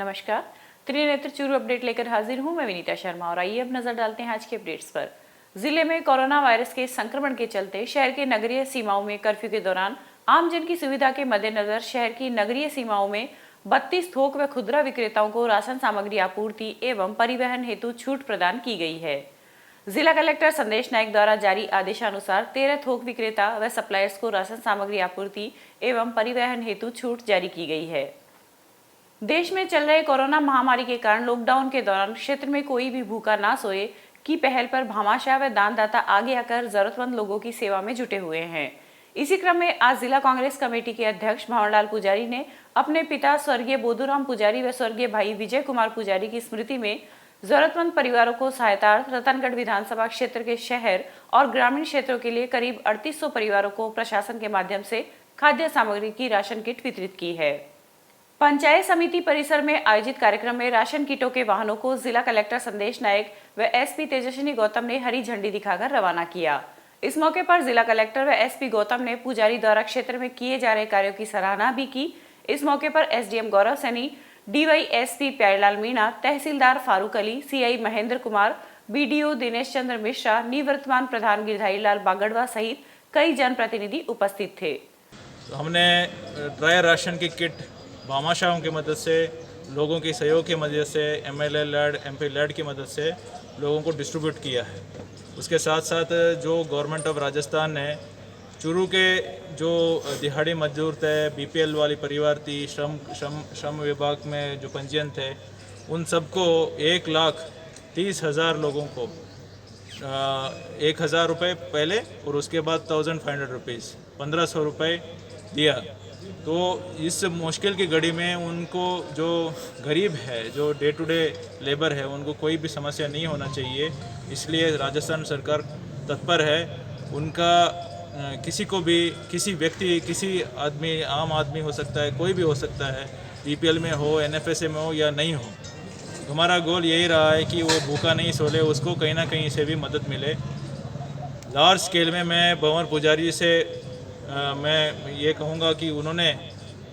नमस्कार, त्रिनेत्र चूरू अपडेट लेकर हाजिर हूं मैं विनीता शर्मा और आइए अब नजर डालते हैं आज के अपडेट्स पर। जिले में कोरोना वायरस के संक्रमण के चलते शहर के नगरीय सीमाओं में कर्फ्यू के दौरान आमजन की सुविधा के मद्देनजर शहर की नगरीय सीमाओं में 32 थोक व खुदरा विक्रेताओं को राशन सामग्री आपूर्ति एवं परिवहन हेतु छूट प्रदान की गई है। जिला कलेक्टर संदेश नायक द्वारा जारी आदेशानुसार 13 थोक विक्रेता व सप्लायर्स को राशन सामग्री आपूर्ति एवं परिवहन हेतु छूट जारी की गई है। देश में चल रहे कोरोना महामारी के कारण लॉकडाउन के दौरान क्षेत्र में कोई भी भूखा ना सोए की पहल पर भामाशाह व दानदाता आगे आकर जरूरतमंद लोगों की सेवा में जुटे हुए हैं। इसी क्रम में आज जिला कांग्रेस कमेटी के अध्यक्ष भंवरलाल पुजारी ने अपने पिता स्वर्गीय बोधूराम पुजारी व स्वर्गीय भाई विजय कुमार पुजारी की स्मृति में जरूरतमंद परिवारों को सहायता रतनगढ़ विधानसभा क्षेत्र के शहर और ग्रामीण क्षेत्रों के लिए करीब 3800 परिवारों को प्रशासन के माध्यम से खाद्य सामग्री की राशन किट वितरित की है। पंचायत समिति परिसर में आयोजित कार्यक्रम में राशन किटों के वाहनों को जिला कलेक्टर संदेश नायक व एसपी तेजस्विनी गौतम ने हरी झंडी दिखाकर रवाना किया। इस मौके पर जिला कलेक्टर व एसपी गौतम ने पुजारी द्वारा क्षेत्र में किए जा रहे कार्यों की सराहना भी की। इस मौके पर एसडीएम गौरव सैनी, डीवाईएसपी प्यारेलाल मीणा, तहसीलदार फारूक अली, सीआई महेंद्र कुमार, बीडीओ दिनेश चंद्र मिश्रा, निवर्तमान प्रधान गिरधारी लाल बागड़वा सहित कई जनप्रतिनिधि उपस्थित थे। हमने ड्राई राशन की किट भामाशाहों की मदद से, लोगों की सहयोग की मदद से, एमएलए लेड, एमपी लेड की मदद से लोगों को डिस्ट्रीब्यूट किया है। उसके साथ साथ जो गवर्नमेंट ऑफ राजस्थान ने चूरू के जो दिहाड़ी मजदूर थे, बीपीएल वाली परिवार थी, श्रम विभाग में जो पंजीयन थे, उन सबको 1,30,000 लोगों को 1,000 रुपये पहले और उसके बाद 1,500 रुपीज़ 1,500 रुपये दिया। तो इस मुश्किल की घड़ी में उनको जो गरीब है, जो डे टू डे लेबर है, उनको कोई भी समस्या नहीं होना चाहिए, इसलिए राजस्थान सरकार तत्पर है। उनका किसी को भी, किसी व्यक्ति, किसी आदमी, आम आदमी हो सकता है, कोई भी हो सकता है, बीपीएल में हो, एनएफएसए में हो या नहीं हो, हमारा गोल यही रहा है कि वो भूखा नहीं सोले, उसको कहीं ना कहीं से भी मदद मिले। लार्ज स्केल में मैं भंवर पुजारी से मैं ये कहूँगा कि उन्होंने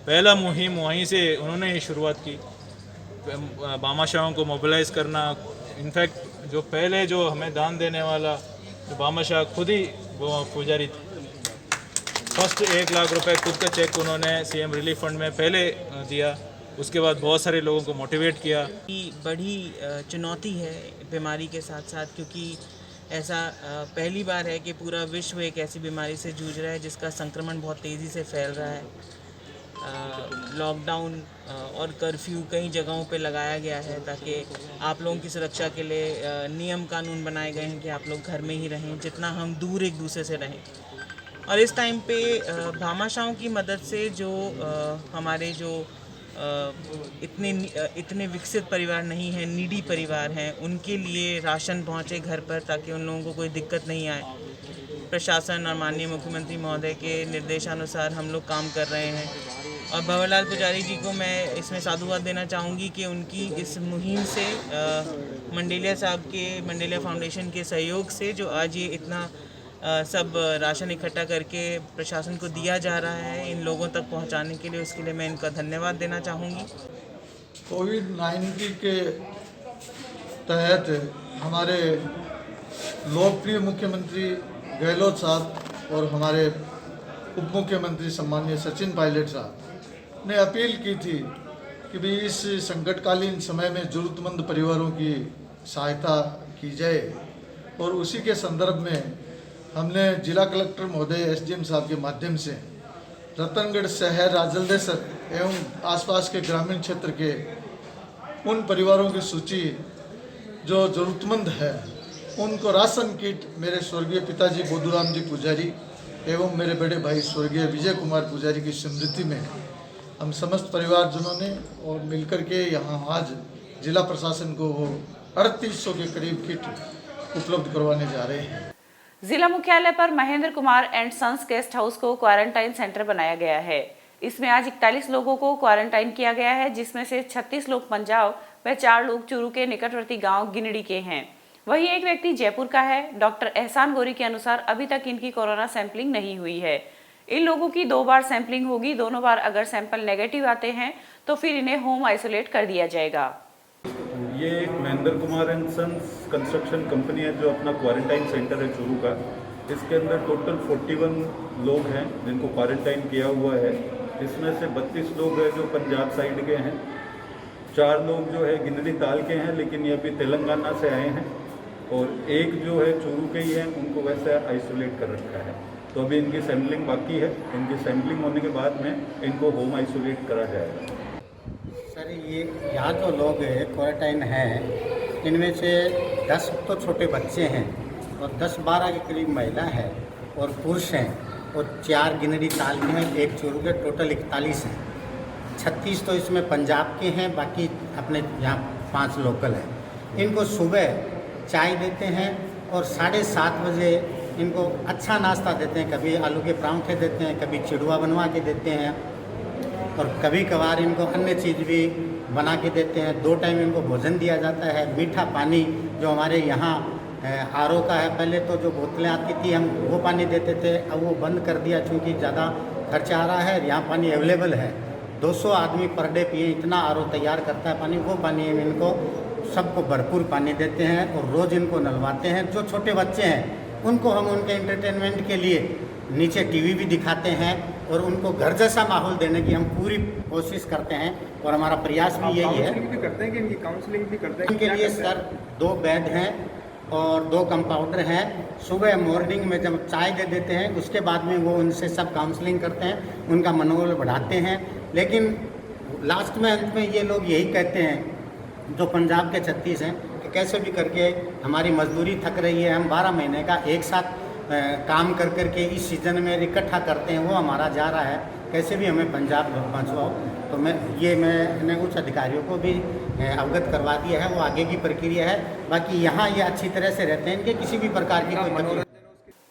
पहला मुहिम वहीं से उन्होंने ही शुरुआत की, भामाशाहों को मोबिलाइज़ करना। इनफैक्ट जो पहले जो हमें दान देने वाला जो भामाशाह खुद ही वो पुजारी थे। फर्स्ट 1,00,000 रुपए खुद का चेक उन्होंने सीएम रिलीफ फंड में पहले दिया, उसके बाद बहुत सारे लोगों को मोटिवेट किया। बड़ी चुनौती है बीमारी के साथ साथ, क्योंकि ऐसा पहली बार है कि पूरा विश्व एक ऐसी बीमारी से जूझ रहा है जिसका संक्रमण बहुत तेज़ी से फैल रहा है। लॉकडाउन और कर्फ्यू कई जगहों पे लगाया गया है ताकि आप लोगों की सुरक्षा के लिए नियम कानून बनाए गए हैं कि आप लोग घर में ही रहें, जितना हम दूर एक दूसरे से रहें। और इस टाइम पे भामाशाहों की मदद से जो हमारे जो इतने विकसित परिवार नहीं हैं, नीडी परिवार हैं, उनके लिए राशन पहुंचे घर पर ताकि उन लोगों को कोई दिक्कत नहीं आए। प्रशासन और माननीय मुख्यमंत्री महोदय के निर्देशानुसार हम लोग काम कर रहे हैं। और भंवरलाल पुजारी जी को मैं इसमें साधुवाद देना चाहूँगी कि उनकी इस मुहिम से मंडेलिया साहब के, मंडेलिया फाउंडेशन के सहयोग से जो आज ये इतना सब राशन इकट्ठा करके प्रशासन को दिया जा रहा है इन लोगों तक पहुंचाने के लिए, उसके लिए मैं इनका धन्यवाद देना चाहूँगी। कोविड-19 के तहत हमारे लोकप्रिय मुख्यमंत्री गहलोत साहब और हमारे उप मुख्यमंत्री सम्माननीय सचिन पायलट साहब ने अपील की थी कि भी इस संकटकालीन समय में ज़रूरतमंद परिवारों की सहायता की जाए, और उसी के संदर्भ में हमने जिला कलेक्टर महोदय एसडीएम साहब के माध्यम से रतनगढ़ शहर, राजलदेसर एवं आसपास के ग्रामीण क्षेत्र के उन परिवारों की सूची जो ज़रूरतमंद है, उनको राशन किट मेरे स्वर्गीय पिताजी बोधूराम जी पुजारी एवं मेरे बड़े भाई स्वर्गीय विजय कुमार पुजारी की स्मृति में हम समस्त परिवारजनों ने और मिलकर के यहाँ आज जिला प्रशासन को वो 3800 के करीब किट उपलब्ध करवाने जा रहे हैं। जिला मुख्यालय पर Mahendra Kumar and sons guest house को क्वारंटाइन सेंटर बनाया गया है। इसमें आज 41 लोगों को क्वारंटाइन किया गया है, जिसमें से 36 लोग पंजाब व 4 लोग चूरू के निकटवर्ती गांव गिनड़ी के हैं। वहीं एक व्यक्ति जयपुर का है। डॉक्टर एहसान गोरी के अनुसार अभी तक इनकी कोरोना सैंपलिंग नहीं हुई है। इन लोगों की 2 बार सैंपलिंग होगी। दोनों बार अगर सैंपल नेगेटिव आते हैं तो फिर इन्हें होम आइसोलेट कर दिया जाएगा। ये एक Mahendra Kumar and sons construction company है जो अपना क्वारंटाइन सेंटर है चूरू का। इसके अंदर टोटल 41 लोग हैं जिनको क्वारंटाइन किया हुआ है। इसमें से 32 लोग हैं जो पंजाब साइड के हैं, 4 लोग जो है गिनरी ताल के हैं लेकिन ये अभी तेलंगाना से आए हैं, और एक जो है चूरू के ही है, उनको वैसे आइसोलेट कर रखा है। तो अभी इनकी सैम्पलिंग बाकी है। इनकी सैम्पलिंग होने के बाद में इनको होम आइसोलेट करा जाएगा। सर ये यहाँ जो लोग क्वारंटाइन हैं इनमें से 10 तो छोटे बच्चे हैं और 10-12 के करीब महिला है और पुरुष हैं, और 4 गिनरी ताल के हैं, 1 चूरू के, टोटल 41 हैं। 36 तो इसमें पंजाब के हैं, बाकी अपने यहाँ 5 लोकल हैं। इनको सुबह चाय देते हैं और 7:30 बजे इनको अच्छा नाश्ता देते हैं। कभी आलू के परांठे देते हैं, कभी चिड़वा बनवा के देते हैं, और कभी कभार इनको अन्य चीज़ भी बना के देते हैं। 2 टाइम इनको भोजन दिया जाता है। मीठा पानी जो हमारे यहाँ RO का है, पहले तो जो बोतलें आती थी हम वो पानी देते थे, अब वो बंद कर दिया क्योंकि ज़्यादा खर्चा आ रहा है। यहाँ पानी अवेलेबल है, 200 आदमी पर डे पिए इतना RO तैयार करता है पानी। वो पानी हम इनको सबको भरपूर पानी देते हैं और रोज़ इनको नलवाते हैं। जो छोटे बच्चे हैं उनको हम उनके एंटरटेनमेंट के लिए नीचे टीवी भी दिखाते हैं और उनको घर जैसा माहौल देने की हम पूरी कोशिश करते हैं, और हमारा प्रयास भी यही है। भी करते हैं कि इनकी काउंसलिंग भी करते हैं? इनके लिए सर 2 बेड हैं और 2 कंपाउंडर हैं। सुबह मॉर्निंग में जब चाय दे देते हैं उसके बाद में वो उनसे सब काउंसलिंग करते हैं, उनका मनोबल बढ़ाते हैं। लेकिन लास्ट में अंत में ये लोग यही कहते हैं जो पंजाब के 36 हैं कि कैसे भी करके हमारी मजदूरी थक रही है, हम 12 महीने का एक साथ काम कर करके इस सीज़न में इकट्ठा करते हैं, वो हमारा जा रहा है, कैसे भी हमें पंजाब पहुँचवाओ। तो मैंने उच्च अधिकारियों को भी अवगत करवा दिया है, वो आगे की प्रक्रिया है। बाकी यहाँ ये अच्छी तरह से रहते हैं, इनके किसी भी प्रकार की कोई तकलीफ।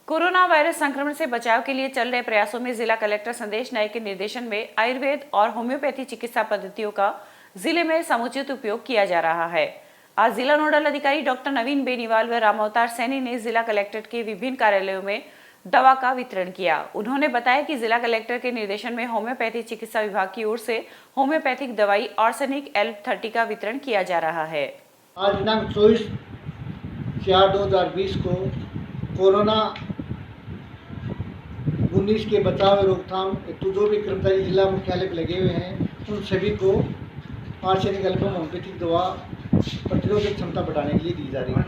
कोरोना वायरस संक्रमण से बचाव के लिए चल रहे प्रयासों में जिला कलेक्टर संदेश नायक के निर्देशन में आयुर्वेद और होम्योपैथी चिकित्सा पद्धतियों का जिले में समुचित उपयोग किया जा रहा है। आज जिला नोडल अधिकारी डॉक्टर नवीन बेनीवाल व रामावतार सैनी ने जिला कलेक्ट्रेट के विभिन्न कार्यालयों में दवा का वितरण किया। उन्होंने बताया कि जिला कलेक्टर के निर्देशन में होम्योपैथी चिकित्सा विभाग की ओर से होम्योपैथिक दवाई ऑर्सेनिक L30 का वितरण किया जा रहा है। आज दिनांक 24/4/2020 को कोरोना 19 के बचाव और रोकथाम हेतु जो भी कर्मचारी जिला मुख्यालय पर लगे हुए हैं उन सभी को आर्सेनिक एल्बम होम्योपैथिक दवा प्रतिरोधक क्षमता बढ़ाने के लिए दी जा रही है।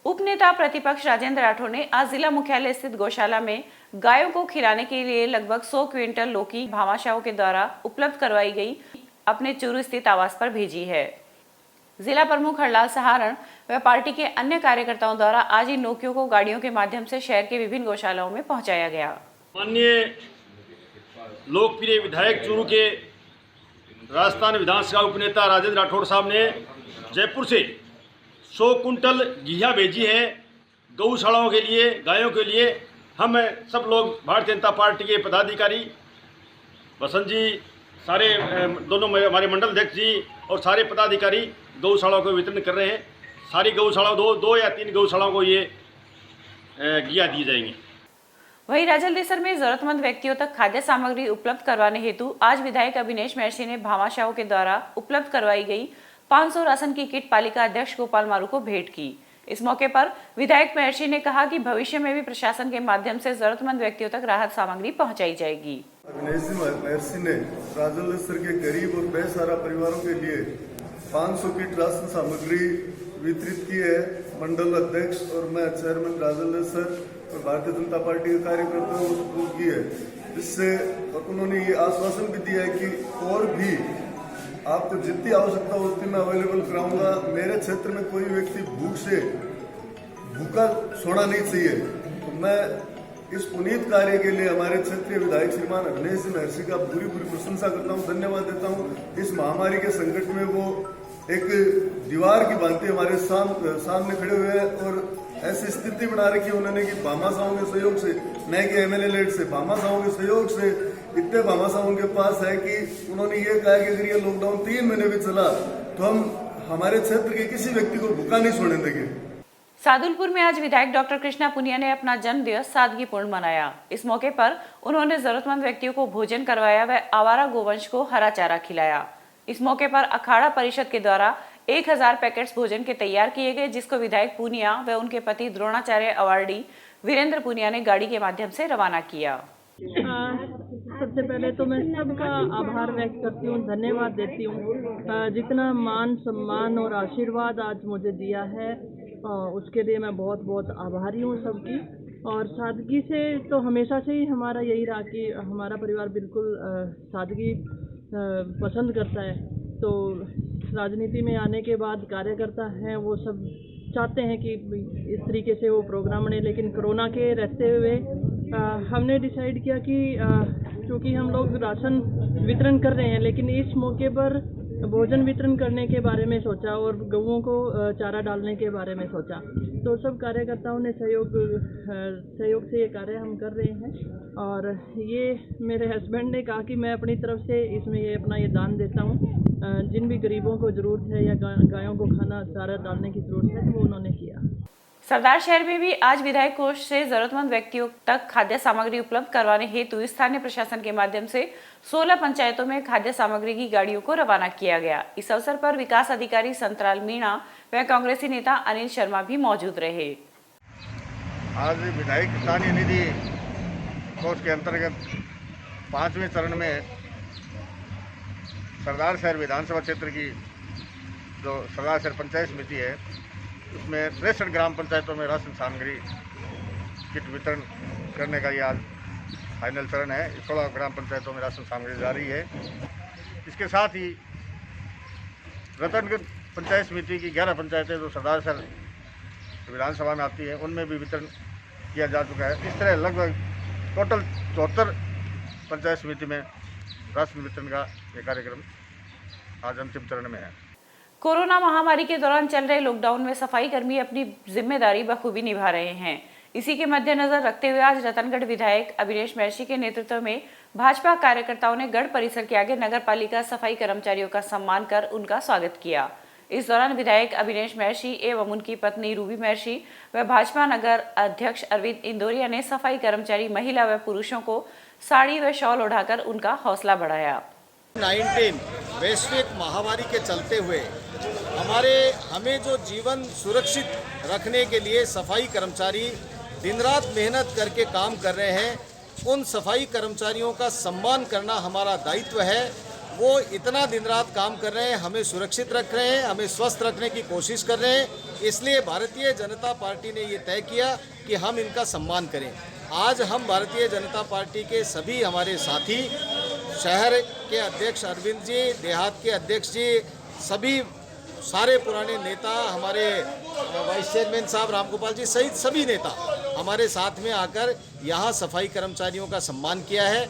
उपनेता प्रतिपक्ष राजेंद्र राठौर ने आज जिला मुख्यालय स्थित गौशाला में गायों को खिलाने के लिए लगभग 100 क्विंटल लौकी भामाशाहों के द्वारा उपलब्ध करवाई गई अपने चूरू स्थित आवास पर भेजी है। जिला प्रमुख हरलाल सहारण व पार्टी के अन्य कार्यकर्ताओं द्वारा आज इन लौकियों को गाड़ियों के माध्यम से शहर के विभिन्न गौशालाओं में पहुंचाया गया। माननीय लोकप्रिय विधायक चूरू के राजस्थान विधानसभा उपनेता राजेंद्र राठौड़ साहब ने जयपुर से 100 कुंटल घिया भेजी है गौशालाओं के लिए, गायों के लिए। हम सब लोग भारतीय जनता पार्टी के पदाधिकारी, बसंत जी, सारे दोनों हमारे मंडल अध्यक्ष जी और सारे पदाधिकारी गौशालाओं को वितरण कर रहे हैं। सारी गौशालाओं 2 या 3 गौशालाओं को ये घिया दिए जाएंगे। वहीं राजलदेसर में जरूरतमंद व्यक्तियों तक खाद्य सामग्री उपलब्ध करवाने हेतु आज विधायक अभिनेश महर्षि ने भामाशाहों के द्वारा उपलब्ध करवाई गई 500 राशन की किट पालिका अध्यक्ष गोपाल मारू को भेंट की। इस मौके पर विधायक महर्षि ने कहा कि भविष्य में भी प्रशासन के माध्यम से जरूरतमंद व्यक्तियों तक राहत सामग्री पहुंचाई जाएगी। अभिनेश महर्षि ने राजलदेसर के गरीब और बेसहारा परिवारों के लिए 500 किट राशन सामग्री वितरित की है। मंडल अध्यक्ष और मैं चेयरमैन राजलदेसर और भारतीय जनता पार्टी के कार्यकर्ताओं को सपोर्ट की है। इससे उन्होंने ये आश्वासन भी दिया है कि और भी आपको जितनी आवश्यकता हो उतनी मैं अवेलेबल कराऊंगा। मेरे क्षेत्र में कोई व्यक्ति भूख से भूखा सोना नहीं चाहिए। तो मैं इस पुनीत कार्य के लिए हमारे क्षेत्रीय विधायक श्रीमान अभिनेश महर्षि का पूरी प्रशंसा करता हूँ, धन्यवाद देता हूँ। इस महामारी के संकट में वो एक दीवार की भांति हमारे सामने खड़े हुए हैं और ऐसी स्थिति बना रखी है उन्होंने कि भामाशाहों के सहयोग से, न कि MLA लेट से, भामाशाहों के सहयोग से इतने भामाशाह उनके पास है कि उन्होंने ये कहा कि अगर ये लॉकडाउन 3 महीने भी चला तो हम हमारे क्षेत्र के किसी व्यक्ति को भूखा नहीं सोने देंगे। सादुलपुर में आज विधायक डॉक्टर कृष्णा पुनिया ने अपना जन्मदिवस सादगीपूर्ण मनाया। इस मौके पर उन्होंने जरूरतमंद व्यक्तियों को भोजन करवाया व आवारा गोवंश को हरा चारा खिलाया। इस मौके पर अखाड़ा परिषद के द्वारा 1000 पैकेट्स भोजन के तैयार किए गए, जिसको विधायक पुनिया व उनके पति द्रोणाचार्य अवार्डी वीरेंद्र पुनिया ने गाड़ी के माध्यम से रवाना किया। सबसे पहले तो मैं सबका आभार व्यक्त करती हूँ, धन्यवाद देती हूँ। जितना मान सम्मान और आशीर्वाद आज मुझे दिया है उसके लिए मैं बहुत बहुत आभारी हूँ सबकी। और सादगी से तो हमेशा से ही हमारा यही रहा कि हमारा परिवार बिल्कुल सादगी पसंद करता है। तो राजनीति में आने के बाद कार्यकर्ता हैं वो सब चाहते हैं कि इस तरीके से वो प्रोग्राम बने, लेकिन कोरोना के रहते हुए हमने डिसाइड किया कि क्योंकि हम लोग राशन वितरण कर रहे हैं, लेकिन इस मौके पर भोजन वितरण करने के बारे में सोचा और गऊओं को चारा डालने के बारे में सोचा। तो सब कार्यकर्ताओं ने सहयोग से ये कार्य हम कर रहे हैं। और ये मेरे हस्बैंड ने कहा कि मैं अपनी तरफ से इसमें ये दान देता हूँ। जिन भी गरीबों को ज़रूरत है या गायों को खाना चारा डालने की ज़रूरत है वो उन्होंने किया। सरदार शहर में भी आज विधायक कोष से जरूरतमंद व्यक्तियों तक खाद्य सामग्री उपलब्ध करवाने हेतु स्थानीय प्रशासन के माध्यम से 16 पंचायतों में खाद्य सामग्री की गाड़ियों को रवाना किया गया। इस अवसर पर विकास अधिकारी संतराल मीणा व कांग्रेसी नेता अनिल शर्मा भी मौजूद रहे। आज विधायक स्थानीय निधि कोष के अंतर्गत 5वें चरण में सरदार शहर विधानसभा क्षेत्र की जो सरदार शहर पंचायत समिति है उसमें 63 ग्राम पंचायतों में राशन सामग्री किट वितरण करने का ये आज फाइनल चरण है। 16 ग्राम पंचायतों में राशन सामग्री जारी है। इसके साथ ही रतनगढ़ पंचायत समिति की 11 पंचायतें जो सरदार शहर विधानसभा में आती है उनमें भी वितरण किया जा चुका है। इस तरह लगभग टोटल 74 पंचायत समिति में राशन वितरण का ये कार्यक्रम आज अंतिम चरण में है। कोरोना महामारी के दौरान चल रहे लॉकडाउन में सफाई कर्मी अपनी जिम्मेदारी बखूबी निभा रहे हैं। इसी के मद्देनजर रखते हुए आज रतनगढ़ विधायक अभिनेश महर्षि के नेतृत्व में भाजपा कार्यकर्ताओं ने गढ़ परिसर के आगे नगर पालिका सफाई कर्मचारियों का सम्मान कर उनका स्वागत किया। इस दौरान विधायक अभिनेश महर्षि एवं उनकी पत्नी रूबी महर्षि व भाजपा नगर अध्यक्ष अरविंद इंदौरिया ने सफाई कर्मचारी महिला व पुरुषों को साड़ी व शॉल ओढ़ाकर उनका हौसला बढ़ाया। 19 वैश्विक महामारी के चलते हुए हमें जो जीवन सुरक्षित रखने के लिए सफाई कर्मचारी दिन रात मेहनत करके काम कर रहे हैं, उन सफाई कर्मचारियों का सम्मान करना हमारा दायित्व है। वो इतना दिन रात काम कर रहे हैं, हमें सुरक्षित रख रहे हैं, हमें स्वस्थ रखने की कोशिश कर रहे हैं। इसलिए भारतीय जनता पार्टी ने ये तय किया कि हम इनका सम्मान करें। आज हम भारतीय जनता पार्टी के सभी हमारे साथी, शहर के अध्यक्ष अरविंद जी, देहात के अध्यक्ष जी, सभी सारे पुराने नेता, हमारे वाइस चेयरमैन साहब रामगोपाल जी सहित सभी नेता हमारे साथ में आकर यहाँ सफाई कर्मचारियों का सम्मान किया है।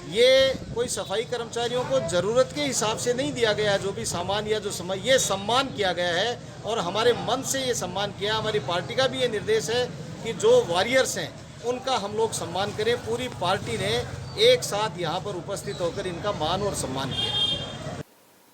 ये कोई सफाई कर्मचारियों को ज़रूरत के हिसाब से नहीं दिया गया, जो भी सामान या जो समय, ये सम्मान किया गया है और हमारे मन से ये सम्मान किया। हमारी पार्टी का भी ये निर्देश है कि जो वॉरियर्स हैं उनका हम लोग सम्मान करें। पूरी पार्टी ने एक साथ यहाँ पर उपस्थित होकर इनका मान और सम्मान किया।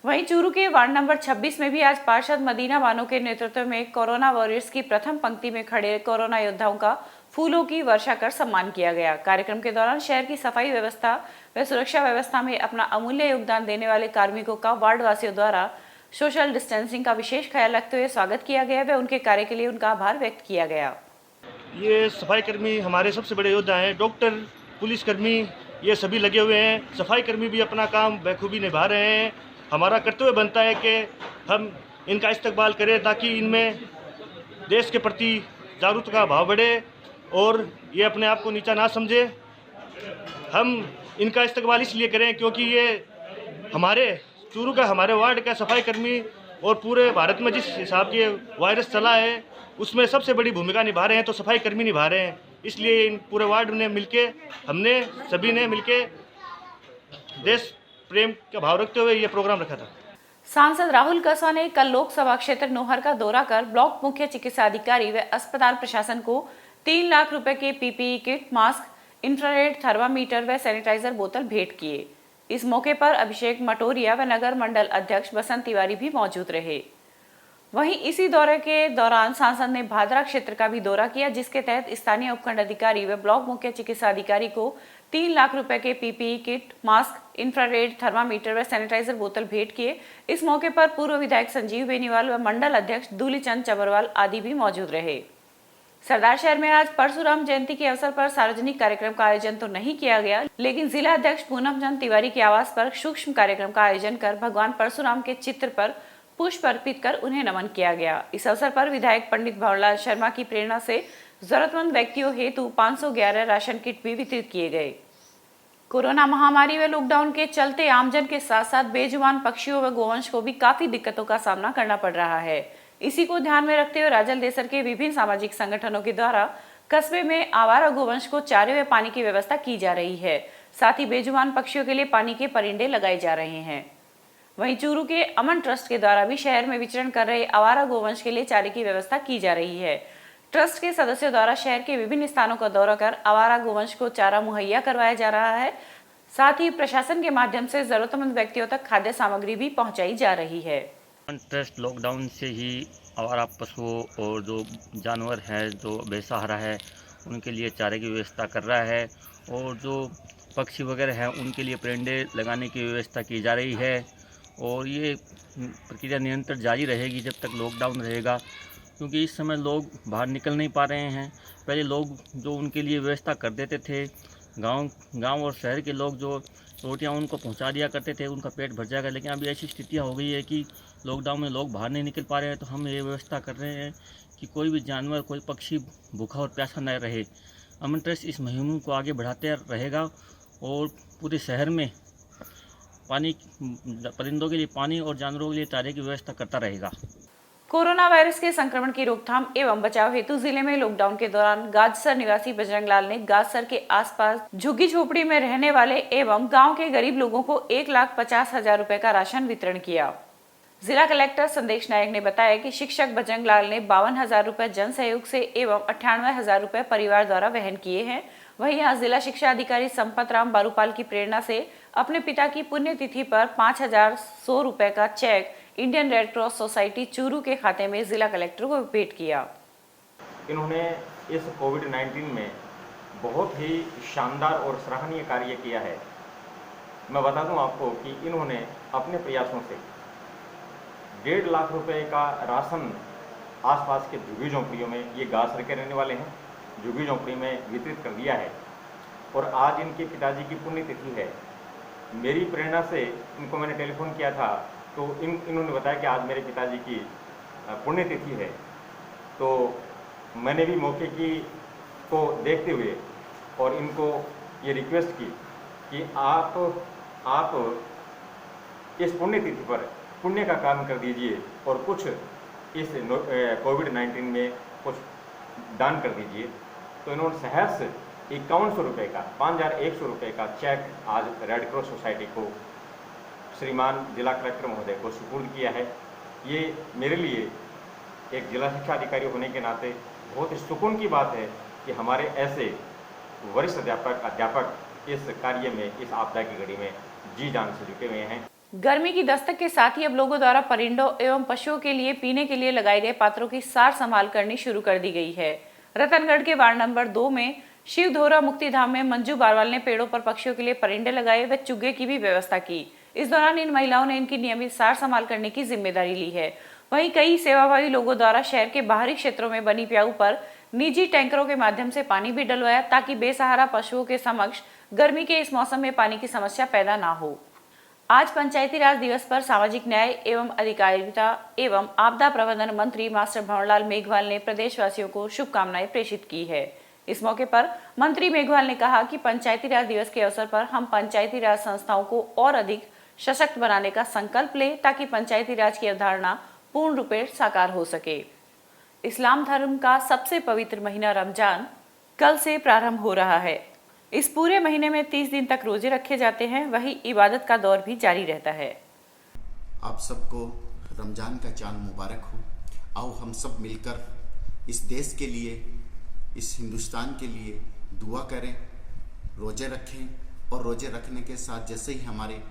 वहीं चूरू के वार्ड नंबर 26 में भी आज पार्षद मदीना बानो के नेतृत्व में कोरोना वॉरियर्स की प्रथम पंक्ति में खड़े कोरोना योद्धाओं का फूलों की वर्षा कर सम्मान किया गया। कार्यक्रम के दौरान शहर की सफाई व्यवस्था व सुरक्षा व्यवस्था में अपना अमूल्य योगदान देने वाले कार्मिकों का वार्ड वासियों द्वारा सोशल डिस्टेंसिंग का विशेष ख्याल रखते हुए स्वागत किया गया व उनके कार्य के लिए उनका आभार व्यक्त किया गया। ये सफाई कर्मी हमारे सबसे बड़े योद्धा हैं। डॉक्टर, पुलिसकर्मी, ये सभी लगे हुए हैं। सफाई कर्मी भी अपना काम बखूबी निभा रहे हैं। हमारा कर्तव्य बनता है कि हम इनका इस्तकबाल करें ताकि इनमें देश के प्रति जागरूकता का भाव बढ़े और ये अपने आप को नीचा ना समझे। हम इनका इस्तकबाल इसलिए करें क्योंकि ये हमारे चूरू का, हमारे वार्ड का सफाई कर्मी और पूरे भारत में जिस हिसाब के वायरस चला है उसमें सबसे बड़ी भूमिका निभा रहे हैं, तो सफाई कर्मी निभा रहे हैं। इसलिए इन पूरे वार्ड ने मिलके, हमने सभी ने मिलके देश प्रेम का भाव रखते हुए ये प्रोग्राम रखा था। सांसद राहुल कसवा ने कल लोकसभा क्षेत्र नोहर का दौरा कर ब्लॉक मुख्य चिकित्सा अधिकारी व अस्पताल प्रशासन को 3 लाख रुपए के PPE kit, mask, infrared thermometer व सैनिटाइजर बोतल भेंट किए। इस मौके पर अभिषेक मटोरिया व नगर मंडल अध्यक्ष बसंत तिवारी भी मौजूद रहे। वहीं इसी दौरे के दौरान सांसद ने भादरा क्षेत्र का भी दौरा किया, जिसके तहत स्थानीय उपखंड अधिकारी व ब्लॉक मुख्य चिकित्सा अधिकारी को 3 लाख रुपए के PPE kit, mask, infrared thermometer व सैनिटाइजर बोतल भेंट किए। इस मौके पर पूर्व विधायक संजीव बेनीवाल व मंडल अध्यक्ष दूलीचंद चबरवाल आदि भी मौजूद रहे। सरदार शहर में आज परशुराम जयंती के अवसर पर सार्वजनिक कार्यक्रम का आयोजन तो नहीं किया गया, लेकिन जिला अध्यक्ष पूनम चंद तिवारी के आवास पर सूक्ष्म कार्यक्रम का आयोजन कर भगवान परशुराम के चित्र पर पुष्प अर्पित कर उन्हें नमन किया गया। इस अवसर पर विधायक पंडित भंवरलाल शर्मा की प्रेरणा से जरूरतमंद व्यक्तियों हेतु 511 राशन किट भी वितरित किए गए। कोरोना महामारी व लॉकडाउन के चलते आमजन के साथ साथ बेजुबान पक्षियों व गोवंश को भी काफी दिक्कतों का सामना करना पड़ रहा है। इसी को ध्यान में रखते हुए राजल देसर के विभिन्न सामाजिक संगठनों के द्वारा कस्बे में आवारा गोवंश को चारे व पानी की व्यवस्था की जा रही है। साथ ही बेजुबान पक्षियों के लिए पानी के परिंदे लगाए जा रहे हैं। वहीं चूरू के अमन ट्रस्ट के द्वारा भी शहर में विचरण कर रहे आवारा गोवंश के लिए चारे की व्यवस्था की जा रही है। ट्रस्ट के सदस्यों द्वारा शहर के विभिन्न स्थानों का दौरा कर आवारा गोवंश को चारा मुहैया करवाया जा रहा है। साथ ही प्रशासन के माध्यम से जरूरतमंद व्यक्तियों तक खाद्य सामग्री भी पहुंचाई जा रही है। ट्रस्ट लॉकडाउन से ही आवारा पशुओं और जो जानवर हैं जो बेसहारा है उनके लिए चारे की व्यवस्था कर रहा है और जो पक्षी वगैरह हैं उनके लिए परिंदे लगाने की व्यवस्था की जा रही है। और ये प्रक्रिया निरंतर जारी रहेगी जब तक लॉकडाउन रहेगा, क्योंकि इस समय लोग बाहर निकल नहीं पा रहे हैं। पहले लोग जो उनके लिए व्यवस्था कर देते थे, गांव और शहर के लोग जो रोटियां उनको पहुंचा दिया करते थे, उनका पेट भर जाएगा। लेकिन अभी ऐसी स्थितियां हो गई है कि लॉकडाउन में लोग बाहर नहीं निकल पा रहे हैं, तो हम ये व्यवस्था कर रहे हैं कि कोई भी जानवर, कोई पक्षी भूखा और प्यासा न रहे। अमन ट्रस्ट इस मुहिम को आगे बढ़ाते रहेगा और पूरे शहर में परिंदों के लिए पानी और जानवरों के लिए चारे की व्यवस्था करता रहेगा। कोरोना वायरस के संक्रमण की रोकथाम एवं बचाव हेतु जिले में लॉकडाउन के दौरान गाजसर निवासी बजरंग लाल ने गाजसर के आसपास झुग्गी झोपड़ी में रहने वाले एवं गांव के गरीब लोगों को 1,50,000 रुपए का राशन वितरण किया। जिला कलेक्टर संदेश नायक ने बताया कि शिक्षक बजरंग लाल ने 52,000 रुपए जन सहयोग से एवं 98,000 रुपए परिवार द्वारा वहन किए हैं। वहीं आज जिला शिक्षा अधिकारी संपत राम बारूपाल की प्रेरणा से अपने पिता की पुण्यतिथि पर 5,100 रुपए का cheque Indian Red Cross Society Churu के खाते में जिला कलेक्टर को भेंट किया। इन्होंने इस कोविड-19 में बहुत ही शानदार और सराहनीय कार्य किया है। मैं बता दूं आपको कि इन्होंने अपने प्रयासों से 1.5 लाख रुपए का राशन आसपास के झुग्गी झोंपड़ियों में, ये गाजसर के रहने वाले हैं, झुग्गी झोंपड़ी में वितरित कर दिया है। और आज इनके पिताजी की पुण्यतिथि है। मेरी प्रेरणा से इनको मैंने टेलीफोन किया था, तो इन्होंने बताया कि आज मेरे पिताजी की पुण्यतिथि है। तो मैंने भी मौके को देखते हुए और इनको ये रिक्वेस्ट की कि आप इस पुण्यतिथि पर पुण्य का काम कर दीजिए और कुछ इस कोविड-19 में कुछ दान कर दीजिए। तो इन्होंने सहर्ष 5100 रुपये का 5,100 रुपये का चेक आज रेड क्रॉस सोसाइटी को श्रीमान जिला कलेक्टर महोदय को सुपुर्द किया है। ये मेरे लिए एक जिला शिक्षा अधिकारी होने के नाते बहुत ही सुकून की बात है कि हमारे ऐसे वरिष्ठ अध्यापक इस कार्य में, इस आपदा की घड़ी में जी जान से जुटे हुए हैं। गर्मी की दस्तक के साथ ही अब लोगों द्वारा परिंदों एवं पशुओं के लिए पीने के लिए लगाए गए पात्रों की सार संभाल करनी शुरू कर दी गई है। रतनगढ़ के वार्ड नंबर 2 में शिव धोरा मुक्तिधाम में मंजू बारवाल ने पेड़ों पर पक्षियों के लिए परिंदे लगाए व चुग्गे की भी व्यवस्था की। इस दौरान इन महिलाओं ने इनकी नियमित सार संभाल करने की जिम्मेदारी ली है। वहीं कई सेवाभावी लोगों द्वारा शहर के बाहरी क्षेत्रों में बनी प्याऊ पर निजी टैंकरों के माध्यम से पानी भी डलवाया, ताकि बेसहारा पशुओं के समक्ष गर्मी के इस मौसम में पानी की समस्या पैदा ना हो। आज पंचायती राज दिवस पर सामाजिक न्याय एवं अधिकारिता एवं आपदा प्रबंधन मंत्री मास्टर भंवरलाल मेघवाल ने प्रदेशवासियों को शुभकामनाएं प्रेषित की है। इस मौके पर मंत्री मेघवाल ने कहा कि पंचायती राज दिवस के अवसर पर हम पंचायती राज संस्थाओं को और अधिक सशक्त बनाने का संकल्प लें, ताकि पंचायती राज की अवधारणा पूर्ण रूपे साकार हो सके। इस्लाम धर्म का सबसे पवित्र महीना रमजान कल से प्रारंभ हो रहा है। इस पूरे महीने में 30 दिन तक रोजे रखे जाते हैं, वही इबादत का दौर भी जारी रहता है। आप सबको रमजान का चांद मुबारक हो। आओ हम सब मिलकर इस देश के लिए, इस हिंदुस्तान के लिए दुआ करें, रोजे रखें और रोजे रखने के साथ जैसे ही हमारे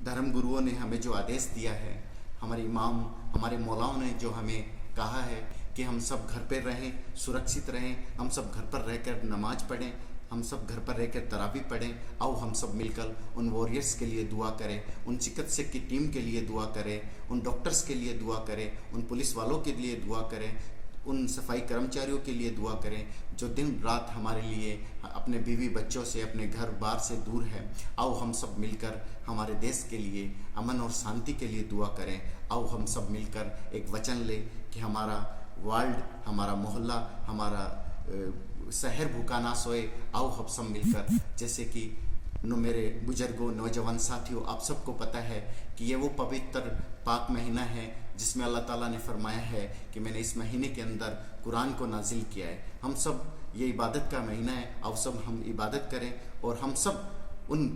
धर्म गुरुओं ने हमें जो आदेश दिया है, हमारे इमाम, हमारे मौलाओं ने जो हमें कहा है कि हम सब घर पर रहें, सुरक्षित रहें, हम सब घर पर रहकर नमाज पढ़ें, हम सब घर पर रहकर तरावी पढ़ें। आओ हम सब मिलकर उन वॉरियर्स के लिए दुआ करें, उन चिकित्सक की टीम के लिए दुआ करें, उन डॉक्टर्स के लिए दुआ करें, उन पुलिस वालों के लिए दुआ करें, उन सफाई कर्मचारियों के लिए दुआ करें जो दिन रात हमारे लिए अपने बीवी बच्चों से, अपने घर बार से दूर है। आओ हम सब मिलकर हमारे देश के लिए अमन और शांति के लिए दुआ करें। आओ हम सब मिलकर एक वचन लें कि हमारा वार्ड, हमारा मोहल्ला, हमारा शहर भूखा ना सोए। आओ हम सब मिलकर, जैसे कि मेरे बुजुर्गों, नौजवान साथियों, आप सबको पता है कि ये वो पवित्र पाक महीना है जिसमें अल्लाह ताला ने फरमाया है कि मैंने इस महीने के अंदर कुरान को नाजिल किया है। हम सब, ये इबादत का महीना है, आओ सब हम इबादत करें और हम सब उन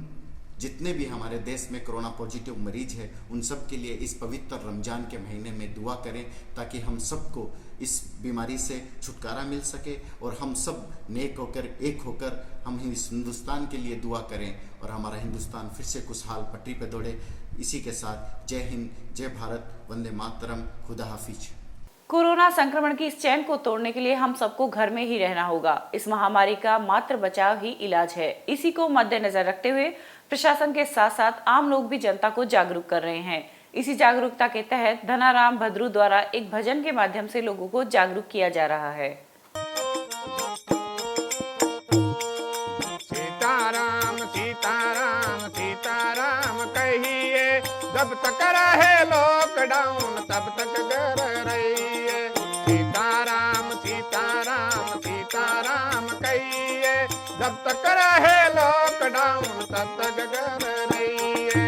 जितने भी हमारे देश में कोरोना पॉजिटिव मरीज है उन सब के लिए इस पवित्र रमज़ान के महीने में दुआ करें ताकि हम सबको इस बीमारी से छुटकारा मिल सके और हम सब नेक होकर, एक होकर हम इस हिंदुस्तान के लिए दुआ करें और हमारा हिंदुस्तान फिर से खुशहाल पटरी पर दौड़े। इसी के साथ जय हिंद, जय भारत, वंदे मातरम, खुदा हाफिज। कोरोना संक्रमण की इस चैन को तोड़ने के लिए हम सबको घर में ही रहना होगा। इस महामारी का मात्र बचाव ही इलाज है। इसी को मद्देनजर रखते हुए प्रशासन के साथ साथ आम लोग भी जनता को जागरूक कर रहे हैं। इसी जागरूकता के तहत धनाराम भद्रू द्वारा एक भजन के माध्यम से लोगों को जागरूक किया जा रहा है। सीताराम सीताराम सीताराम कहिए, जब तक रहे लॉकडाउन तब तक घर रहिए। सीताराम सीताराम सीताराम कहिए, जब तक रहे लॉकडाउन तब तक घर रहिए।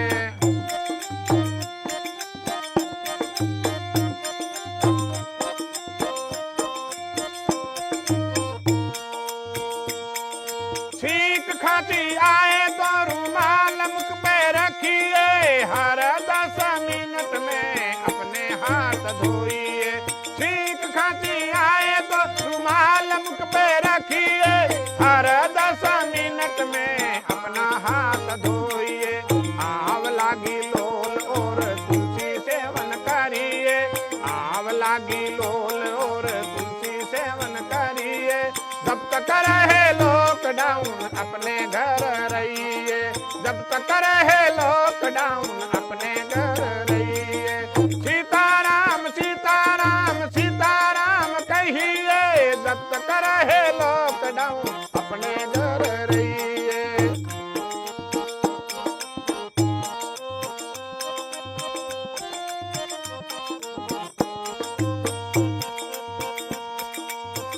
छींक खांसी आए तो रुमाल मुख पे रखिए, हर 10 मिनट में अपने हाथ धोइए। छींक खांसी आए तो रुमाल मुख पे रखिए, हर 10 मिनट में अपना हाथ धोइए। आंवला की लोल और तुलसी सेवन करिए, आंवला की लोल और तुलसी सेवन करिए। जब तक रहे लॉकडाउन अपने घर रहिए, जब तक रहे लॉकडाउन अपने घर रहिए। सीताराम सीताराम सीताराम कहिए, जब तक रहे लॉकडाउन अपने घर रहिए।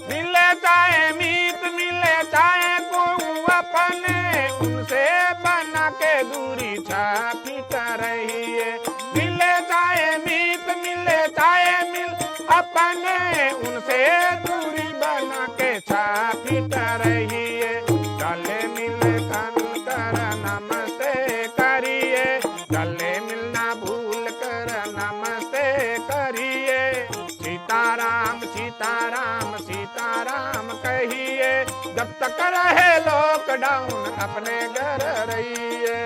मिले चाहे मीत, मिले चाहे को अपने, उनसे बना के दूरी छापी कर रहिए। मिले चाहे मीत, मिले चाहे मिल अपने, उनसे दूरी बना के छापी कर रहिए। गले मिले कन कर नमस्ते करिए, गले मिलना भूल कर नमस्ते करिए। सीताराम सीताराम सीताराम कहिए, जब तक रहे लॉकडाउन अपने घर रहिए।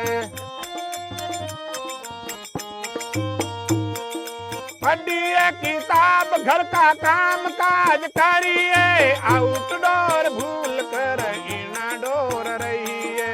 पढ़िए किताब, घर का काम काज करिए, आउटडोर भूल कर इनडोर रहिए।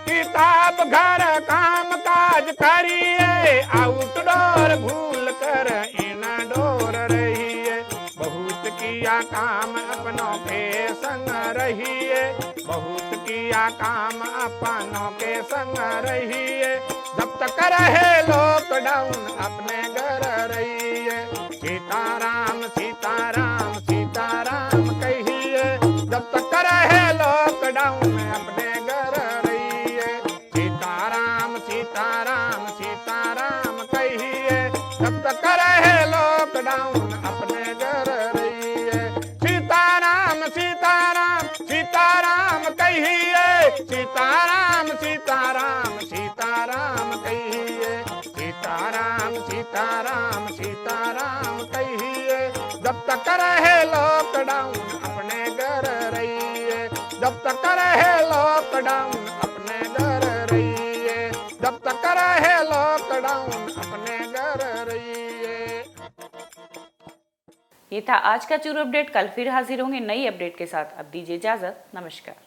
किताब घर काम काज करिए, आउटडोर भूल कर इनडोर रहिए। बहुत किया काम अपनों के संग रहिए, बहुत किया काम अपनों के संग रहिए। जब तक रहे लॉकडाउन अपने घर रहिए। सीताराम सीताराम सीताराम कहिए, जब तक रहे लॉकडाउन अपने घर रहिए। सीताराम सीताराम सीताराम कहिए, जब तक रहे लॉकडाउन अपने घर रहिए। सीताराम सीताराम सीताराम कहिए, सीताराम सीताराम सीताराम कहिए। सीताराम सीताराम सीताराम कहिए, जब तक रहे लॉकडाउन अपने घर रहिए। जब तक रहे लॉकडाउन अपने घर रहिए, जब तक रहे लॉकडाउन अपने घर ये था आज का चूरू अपडेट। कल फिर हाजिर होंगे नई अपडेट के साथ। अब दीजिए इजाजत। नमस्कार।